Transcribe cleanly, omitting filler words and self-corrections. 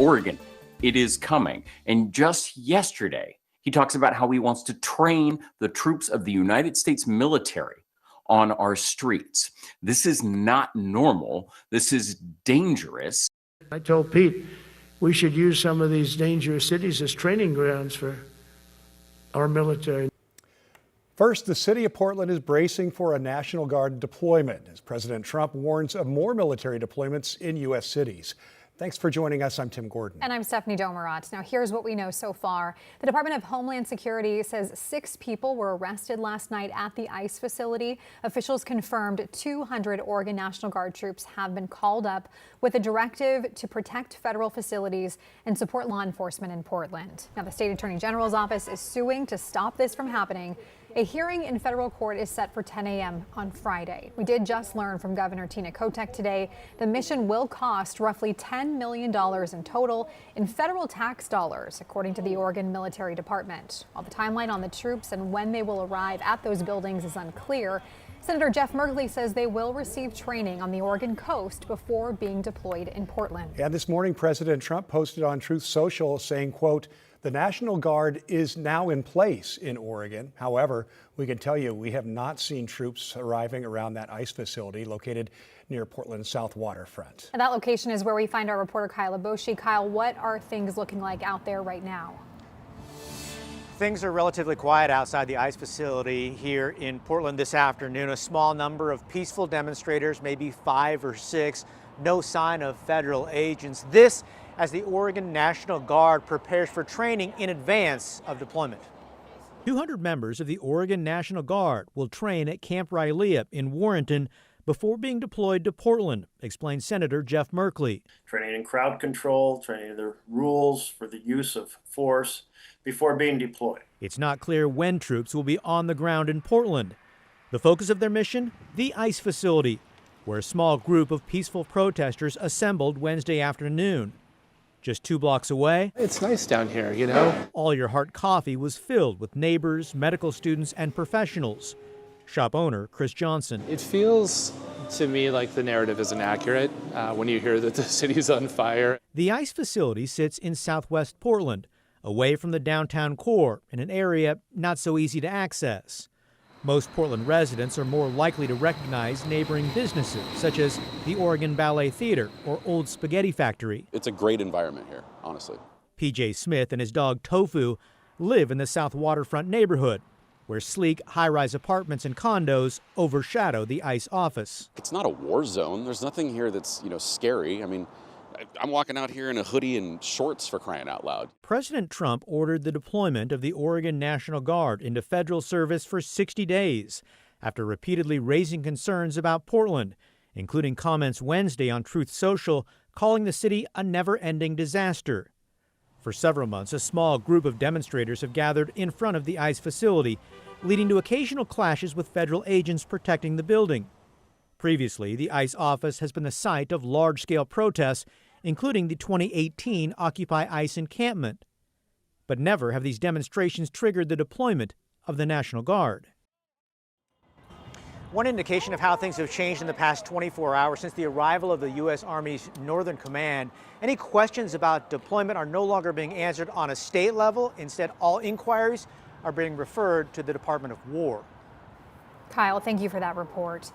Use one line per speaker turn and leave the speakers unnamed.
Oregon. It is coming. And just yesterday, he talks about how he wants to train the troops of the United States military on our streets. This is not normal. This is dangerous.
I told Pete we should use some of these dangerous cities as training grounds for our military.
First, the city of Portland is bracing for a National Guard deployment as President Trump warns of more military deployments in U.S. cities. Thanks for joining us. I'm Tim Gordon.
And I'm Stephanie Domerat. Now, here's what we know so far. The Department of Homeland Security says 6 people were arrested last night at the ICE facility. Officials confirmed 200 Oregon National Guard troops have been called up with a directive to protect federal facilities and support law enforcement in Portland. Now, the state attorney general's office is suing to stop this from happening. A hearing in federal court is set for 10 a.m. on Friday. We did just learn from Governor Tina Kotek today the mission will cost roughly $10 million in total in federal tax dollars, according to the Oregon Military Department. While the timeline on the troops and when they will arrive at those buildings is unclear, Senator Jeff Merkley says they will receive training on the Oregon coast before being deployed in Portland.
And this morning, President Trump posted on Truth Social saying, quote, "The National Guard is now in place in Oregon. However, we can tell you we have not seen troops arriving around that ICE facility located near Portland's south waterfront."
And that location is where we find our reporter Kyle Aboshi. Kyle, what are things looking like out there right now?
Things are relatively quiet outside the ICE facility here in Portland this afternoon. A small number of peaceful demonstrators, maybe 5 or 6. No sign of federal agents. This as the Oregon National Guard prepares for training in advance of deployment.
200 members of the Oregon National Guard will train at Camp Rilea in Warrenton before being deployed to Portland, explained Senator Jeff Merkley.
Training in crowd control, training the rules for the use of force before being deployed.
It's not clear when troops will be on the ground in Portland. The focus of their mission? The ICE facility, where a small group of peaceful protesters assembled Wednesday afternoon. Just 2 blocks away,
it's nice down here, you know.
All Your Heart Coffee was filled with neighbors, medical students, and professionals. Shop owner Chris Johnson.
It feels to me like the narrative isn't accurate when you hear that the city's on fire.
The ICE facility sits in southwest Portland, away from the downtown core, in an area not so easy to access. Most Portland residents are more likely to recognize neighboring businesses, such as the Oregon Ballet Theater or Old Spaghetti Factory.
It's a great environment here, honestly.
PJ Smith and his dog Tofu live in the South Waterfront neighborhood, where sleek high-rise apartments and condos overshadow the ICE office.
It's not a war zone. There's nothing here that's, scary. I mean, I'm walking out here in a hoodie and shorts, for crying out loud.
President Trump ordered the deployment of the Oregon National Guard into federal service for 60 days after repeatedly raising concerns about Portland, including comments Wednesday on Truth Social calling the city a never-ending disaster. For several months, a small group of demonstrators have gathered in front of the ICE facility, leading to occasional clashes with federal agents protecting the building. Previously, the ICE office has been the site of large-scale protests, including the 2018 Occupy ICE encampment. But never have these demonstrations triggered the deployment of the National Guard.
One indication of how things have changed in the past 24 hours since the arrival of the U.S. Army's Northern Command. Any questions about deployment are no longer being answered on a state level. Instead, all inquiries are being referred to the Department of War.
Kyle, thank you for that report.